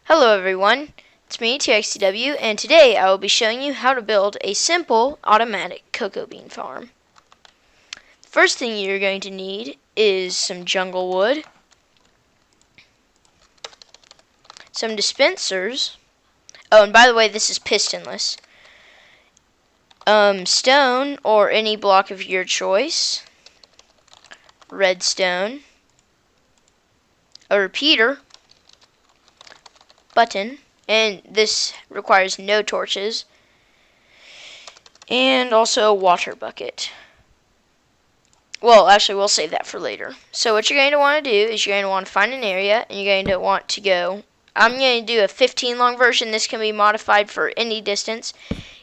Hello everyone, it's me, TXTW, and today I will be showing you how to build a simple automatic cocoa bean farm. The first thing you're going to need is some jungle wood, some dispensers, oh and by the way this is pistonless, stone or any block of your choice, redstone, a repeater, button, and this requires no torches, and also a water bucket. Well, actually, we'll save that for later. So what you're going to want to do is you're going to want to find an area, and you're going to want to go, I'm going to do a 15 long version. This can be modified for any distance.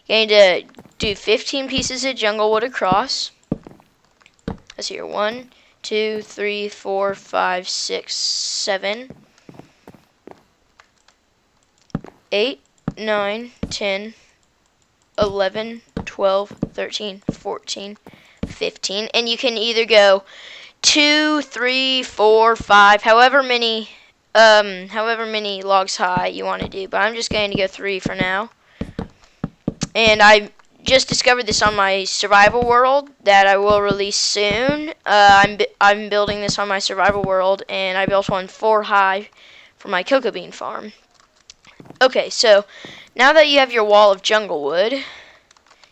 You're going to do 15 pieces of jungle wood across. Let's see here, 1, 2, 3, 4, 5, 6, 7, 8, 9, 10, 11, 12, 13, 14, 15. And you can either go 2, 3, 4, 5, however many logs high you want to do. But I'm just going to go 3 for now. And I just discovered this on my survival world that I will release soon. I'm building this on my survival world, and I built one 4 high for my cocoa bean farm. Okay, so now that you have your wall of jungle wood,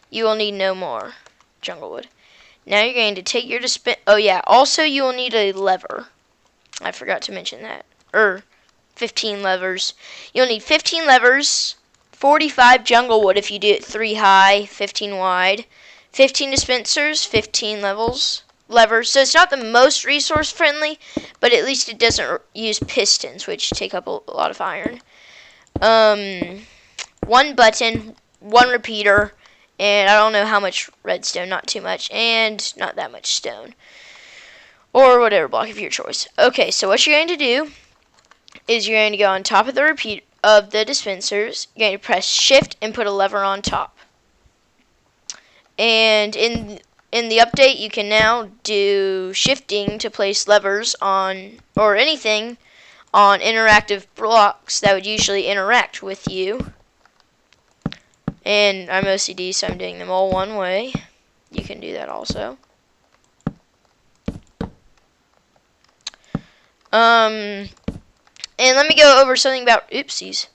you will need no more jungle wood. Now you're going to take your oh yeah, also you will need a lever. I forgot to mention that. 15 levers. You'll need 15 levers, 45 jungle wood if you do it 3 high, 15 wide, 15 dispensers, 15 levers. So it's not the most resource friendly, but at least it doesn't use pistons, which take up a lot of iron. 1 button, 1 repeater, and I don't know how much redstone, not too much, and not that much stone, or whatever block of your choice. Okay, so what you're going to do is you're going to go on top of the repeat of the dispensers. You're going to press shift and put a lever on top. And in the update, you can now do shifting to place levers on, or anything on interactive blocks that would usually interact with you. And I'm OCD, so I'm doing them all one way. You can do that also. And let me go over something about, oopsies.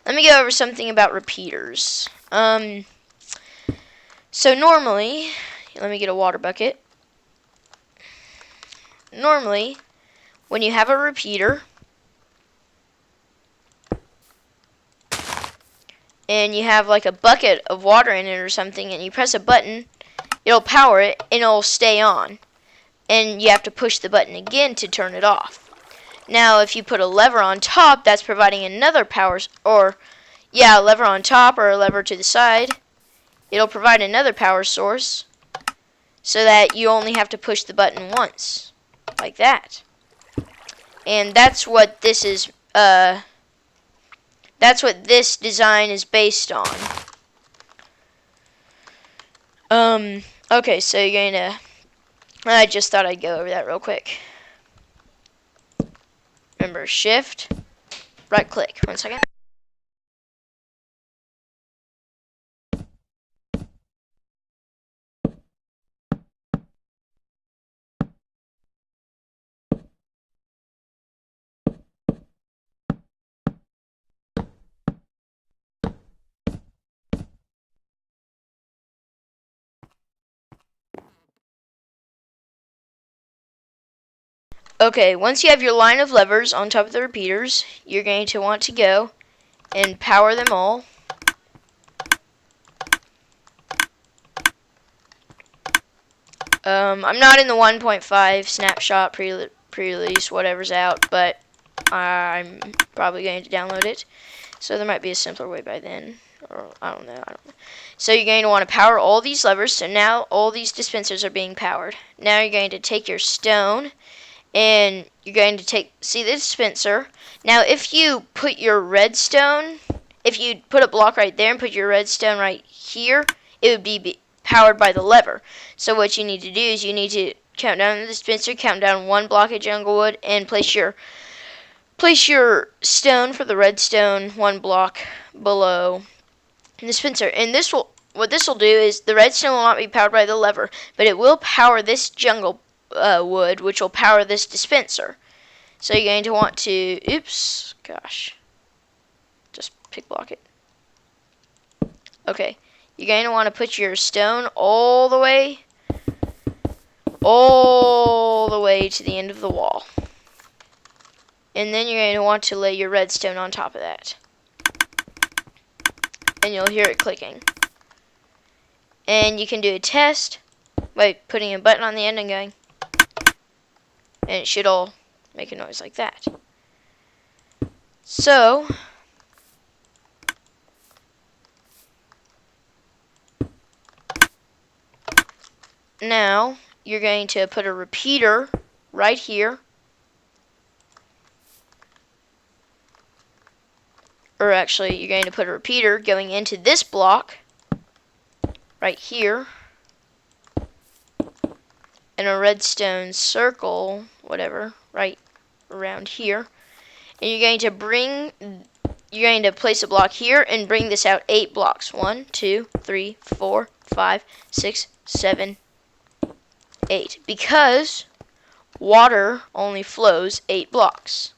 Let me go over something about repeaters. So normally, let me get a water bucket. Normally, when you have a repeater, and you have like a bucket of water in it or something, and you press a button, it'll power it, and it'll stay on. And you have to push the button again to turn it off. Now, if you put a lever on top, that's providing another power, a lever on top or a lever to the side. It'll provide another power source, so that you only have to push the button once, like that. And that's what this is, that's what this design is based on. Okay, so you're going to, I just thought I'd go over that real quick. Remember, shift, right click. 1 second. Okay, once you have your line of levers on top of the repeaters, you're going to want to go and power them all. I'm not in the 1.5 snapshot pre-release, whatever's out, but I'm probably going to download it. So there might be a simpler way by then, or I don't know. So you're going to want to power all these levers. So now all these dispensers are being powered. Now you're going to take your stone, and you're going to see the dispenser. Now if you put your redstone, if you put a block right there and put your redstone right here, it would be powered by the lever. So what you need to do is you need to count down the dispenser, count down 1 block of jungle wood, and place your place your stone for the redstone 1 block below the dispenser. And what this will do is the redstone will not be powered by the lever, but it will power this jungle wood, which will power this dispenser. So you're going to want to, oops, gosh, just pick block it. Okay, you're going to want to put your stone all the way to the end of the wall. And then you're going to want to lay your redstone on top of that. And you'll hear it clicking. And you can do a test by putting a button on the end and going, and it should all make a noise like that. So now you're going to put a repeater right here, or actually you're going to put a repeater going into this block right here, and a redstone circle, whatever, right around here. And you're going to place a block here and bring this out 8 blocks. 1, 2, 3, 4, 5, 6, 7, 8. Because water only flows 8 blocks.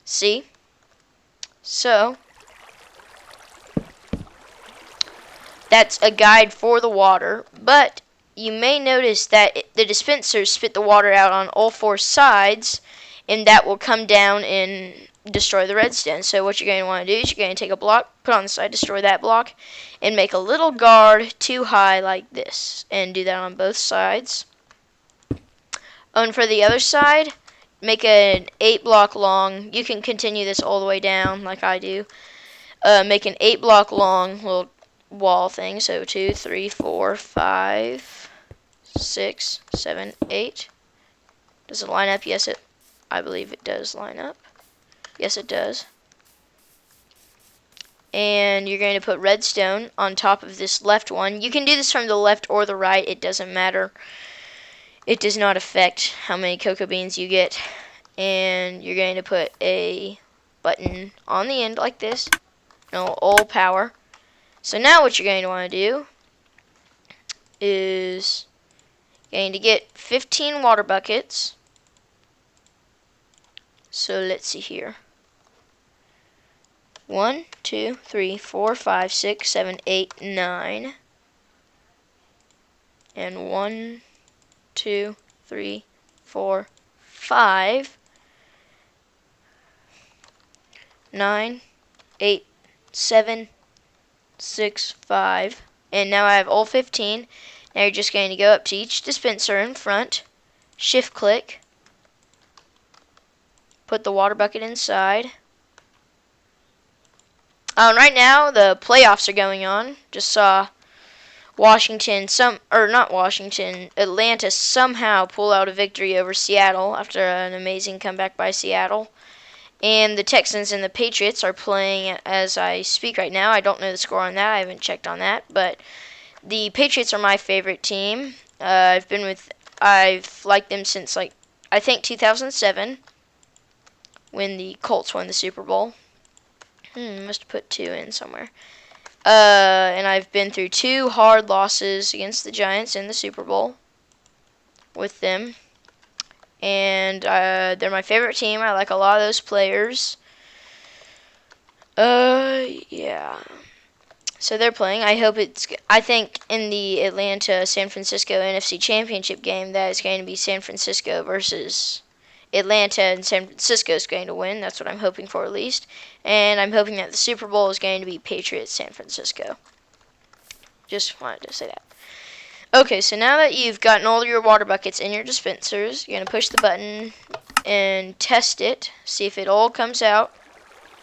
See? So that's a guide for the water, but you may notice that the dispensers spit the water out on all 4 sides, and that will come down and destroy the redstone. So what you're going to want to do is you're going to take a block, put on the side, destroy that block, and make a little guard 2 high like this, and do that on both sides. And for the other side, make an 8 block long. You can continue this all the way down like I do. Make an 8 block long little wall thing. So 2, 3, 4, 5, 6, 7, 8. Does it line up? Yes, I believe it does line up. Yes, it does. And you're going to put redstone on top of this left one. You can do this from the left or the right. It doesn't matter. It does not affect how many cocoa beans you get. And you're going to put a button on the end like this. And it'll all power. So now what you're going to want to do is going to get 15 water buckets. So let's see here. 1, 2, 3, 4, 5, 6, 7, 8, 9. And 1, 2, 3, 4, 5. 9, 8, 7, 6, 5. And now I have all 15. Now you're just going to go up to each dispenser in front, shift click, put the water bucket inside. Right now the playoffs are going on. Just saw Atlanta somehow pull out a victory over Seattle after an amazing comeback by Seattle. And the Texans and the Patriots are playing as I speak right now. I don't know the score on that. I haven't checked on that, but the Patriots are my favorite team. I've liked them since I think 2007 when the Colts won the Super Bowl. Must have put 2 in somewhere. And I've been through 2 hard losses against the Giants in the Super Bowl with them. And they're my favorite team. I like a lot of those players. Yeah. So they're playing. I think in the Atlanta-San Francisco NFC Championship game, that is going to be San Francisco versus Atlanta, and San Francisco is going to win. That's what I'm hoping for, at least. And I'm hoping that the Super Bowl is going to be Patriots-San Francisco. Just wanted to say that. Okay, so now that you've gotten all your water buckets in your dispensers, you're going to push the button and test it, see if it all comes out.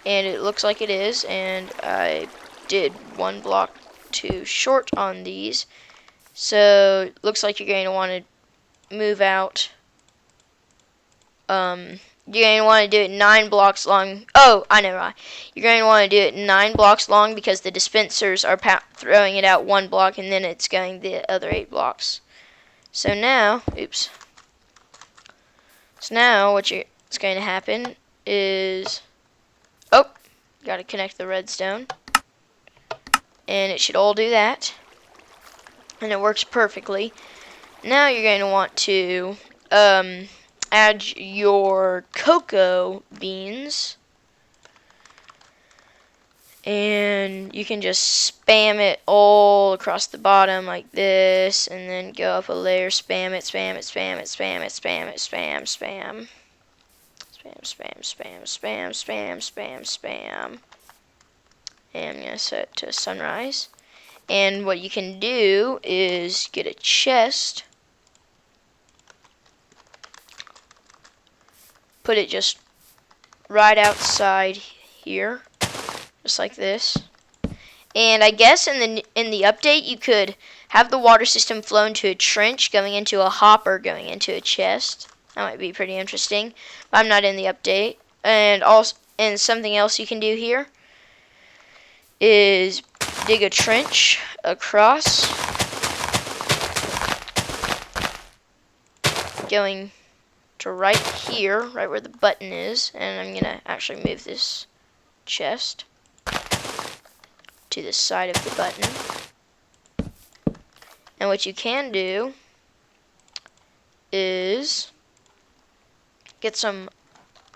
And it looks like it is, and I did 1 block too short on these. So it looks like you're going to want to move out. You're going to want to do it 9 blocks long. Oh, I know why. You're going to want to do it 9 blocks long because the dispensers are throwing it out 1 block and then it's going the other 8 blocks. So now, oops. So now what's going to happen is, oh, gotta connect the redstone. And it should all do that. And it works perfectly. Now you're going to want to add your cocoa beans. And you can just spam it all across the bottom like this, and then go up a layer, spam it, spam it, spam it, spam it, spam it, spam, spam. Spam, spam, spam, spam, spam, spam, spam. And I'm going to set it to sunrise. And what you can do is get a chest, put it just right outside here, just like this. And I guess in the update you could have the water system flow into a trench going into a hopper going into a chest. That might be pretty interesting, but I'm not in the update. And also, and something else you can do here is dig a trench across, going to right here, right where the button is, and I'm gonna actually move this chest to the side of the button. And what you can do is get some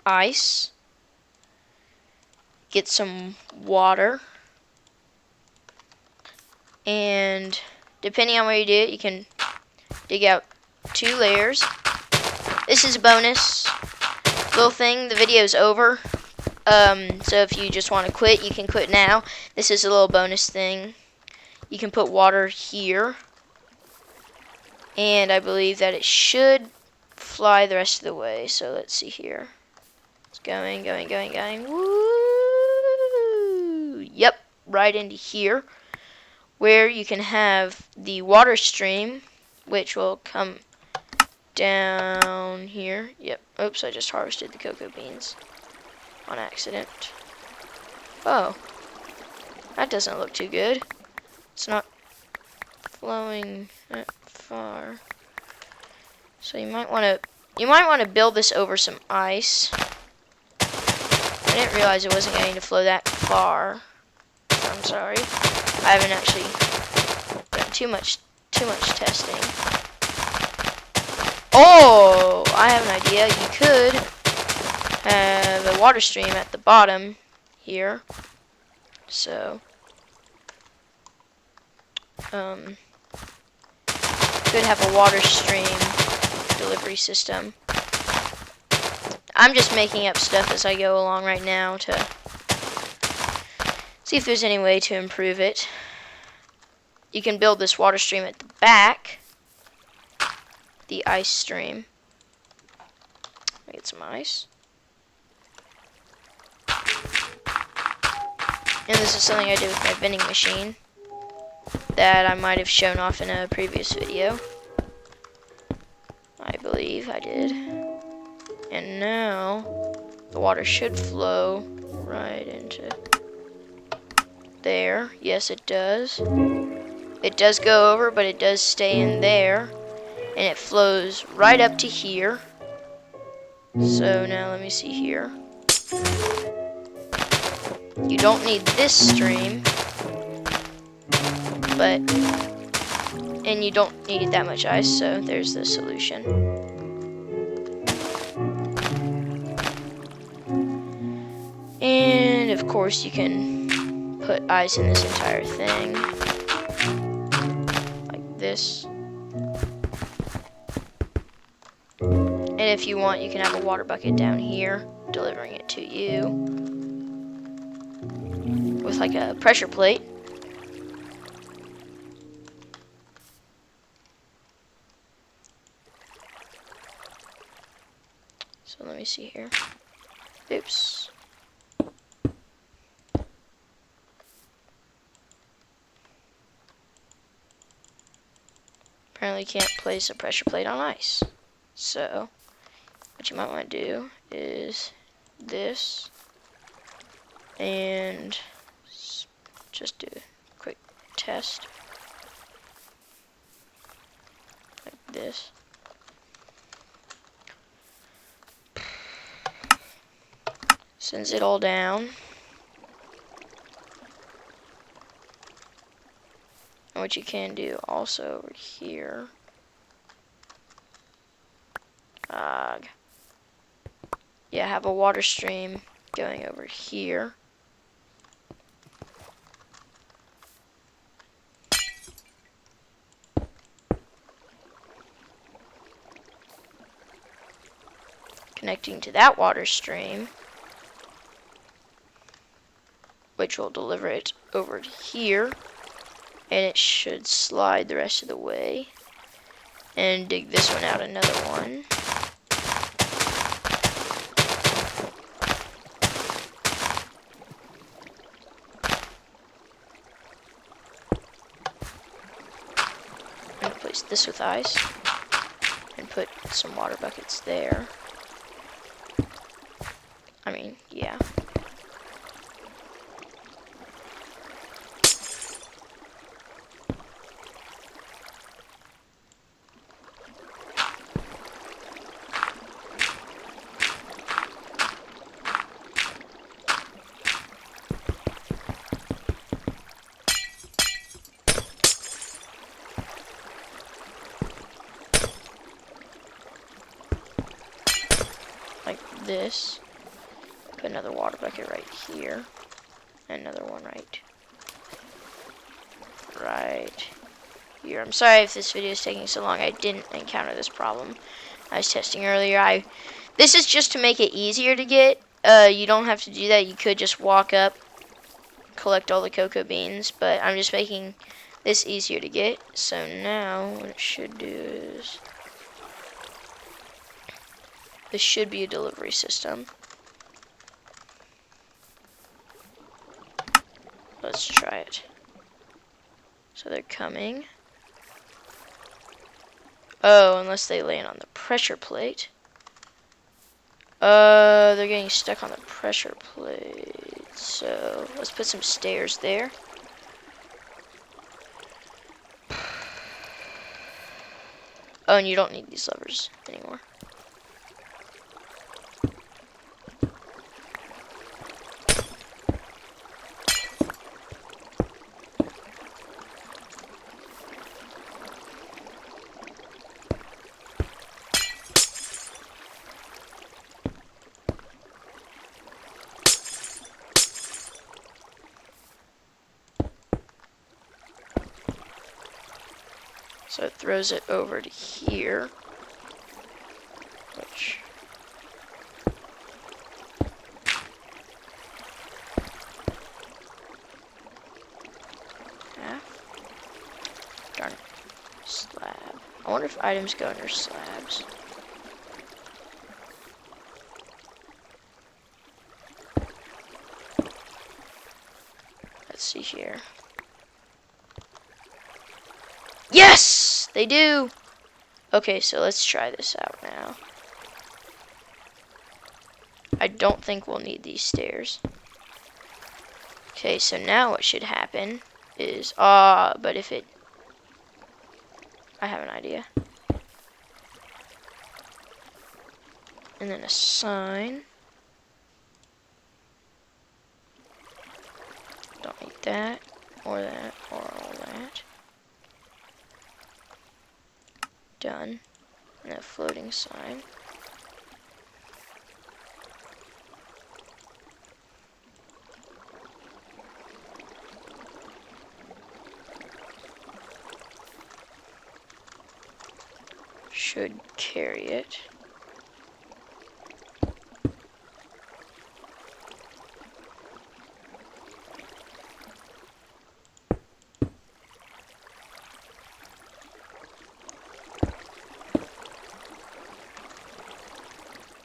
ice, get some water, and depending on where you do it, you can dig out 2 layers. This is a bonus little thing. The video's over. So if you just want to quit, you can quit now. This is a little bonus thing. You can put water here. And I believe that it should fly the rest of the way. So let's see here. It's going, going, going, going. Woo! Yep, right into here, where you can have the water stream, which will come down here. Yep. Oops, I just harvested the cocoa beans on accident. Oh, that doesn't look too good. It's not flowing that far. So you might want to build this over some ice. I didn't realize it wasn't going to flow that far. I'm sorry. I haven't actually done too much testing. Oh, I have an idea. You could have a water stream at the bottom here. So, could have a water stream delivery system. I'm just making up stuff as I go along right now to see if there's any way to improve it. You can build this water stream at the back, the ice stream. Let me get some ice. And this is something I did with my vending machine that I might have shown off in a previous video. I believe I did. And now the water should flow right into there. Yes, it does. It does go over, but it does stay in there. And it flows right up to here. So now let me see here. You don't need this stream, but, and you don't need that much ice, so there's the solution. And of course you can put ice in this entire thing, like this. And if you want, you can have a water bucket down here, delivering it to you, with like a pressure plate. So let me see here. Oops. Apparently you can't place a pressure plate on ice. So what you might want to do is this, and just do a quick test like this. Sends it all down. And what you can do also over here. Yeah, have a water stream going over here. Connecting to that water stream, which will deliver it over to here, and it should slide the rest of the way. And dig this one out, another one. And place this with ice, and put some water buckets there. I mean, yeah. Like this. Put another water bucket right here. And another one right here. I'm sorry if this video is taking so long. I didn't encounter this problem. I was testing earlier. This is just to make it easier to get. You don't have to do that. You could just walk up, collect all the cocoa beans, but I'm just making this easier to get. So now what it should do is, this should be a delivery system. Let's try it. So they're coming. Oh, unless they land on the pressure plate. They're getting stuck on the pressure plate. So let's put some stairs there. Oh, and you don't need these levers anymore. So it throws it over to here, which darn it, slab. I wonder if items go under slabs. Let's see here. Yes, they do. Okay, so let's try this out now. I don't think we'll need these stairs. Okay, so now what should happen is, but if it, I have an idea. And then a sign. Don't need that, or all that. Done. And a floating sign. Should carry it.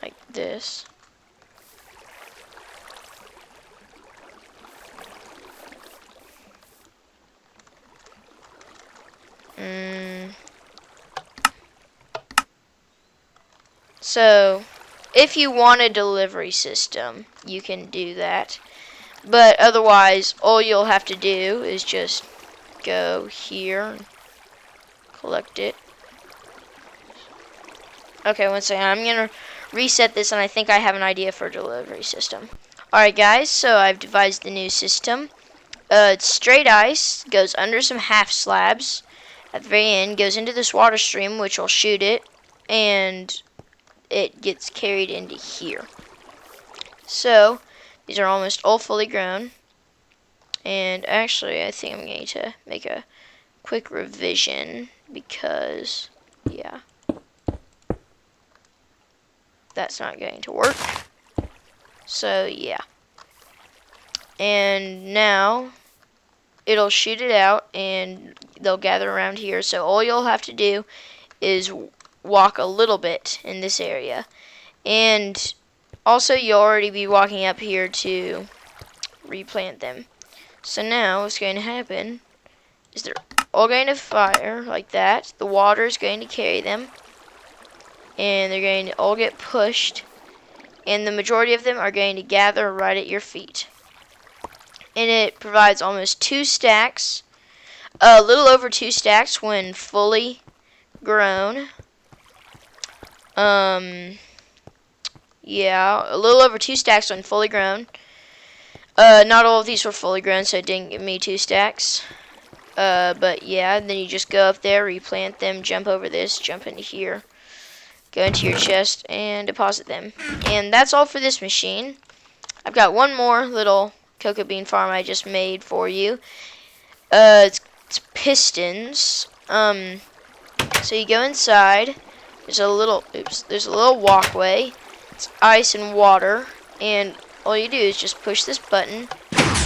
Like this. So, if you want a delivery system, you can do that. But otherwise, all you'll have to do is just go here and collect it. Okay, one second. I'm going to reset this, and I think I have an idea for a delivery system. Alright guys, so I've devised the new system. It's straight ice, goes under some half slabs. At the very end, goes into this water stream, which will shoot it, and it gets carried into here. So, these are almost all fully grown. And actually, I think I'm going to make a quick revision because, yeah, that's not going to work. So, yeah. And now, it'll shoot it out and they'll gather around here. So all you'll have to do is walk a little bit in this area. And also you'll already be walking up here to replant them. So now what's going to happen is they're all going to fire like that. The water is going to carry them. And they're going to all get pushed. And the majority of them are going to gather right at your feet. And it provides almost 2 stacks, a little over 2 stacks when fully grown. Yeah, a little over 2 stacks when fully grown. Not all of these were fully grown, so it didn't give me 2 stacks. But yeah, then you just go up there, replant them, jump over this, jump into here, go into your chest, and deposit them. And that's all for this machine. I've got one more little cocoa bean farm I just made for you. It's pistons. So you go inside. There's a little walkway. It's ice and water, and all you do is just push this button.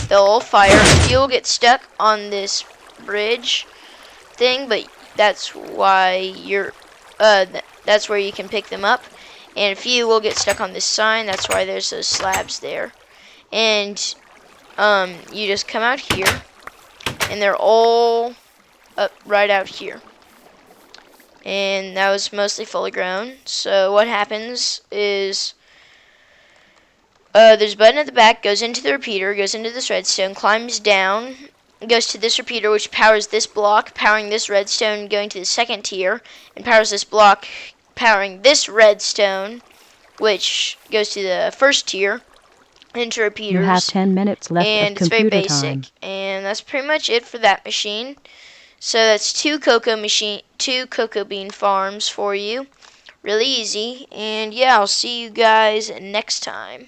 They'll all fire. A few will get stuck on this bridge thing, but that's why you're. That's where you can pick them up. And a few will get stuck on this sign. That's why there's those slabs there. And you just come out here, and they're all up right out here. And that was mostly fully grown. So what happens is there's a button at the back, goes into the repeater, goes into this redstone, climbs down, goes to this repeater, which powers this block, powering this redstone, going to the second tier, and powers this block, powering this redstone, which goes to the first tier. Into repeaters. You have 10 minutes left and of it's very computer basic. time. And that's pretty much it for that machine. So that's 2 cocoa bean farms for you. Really easy. And yeah, I'll see you guys next time.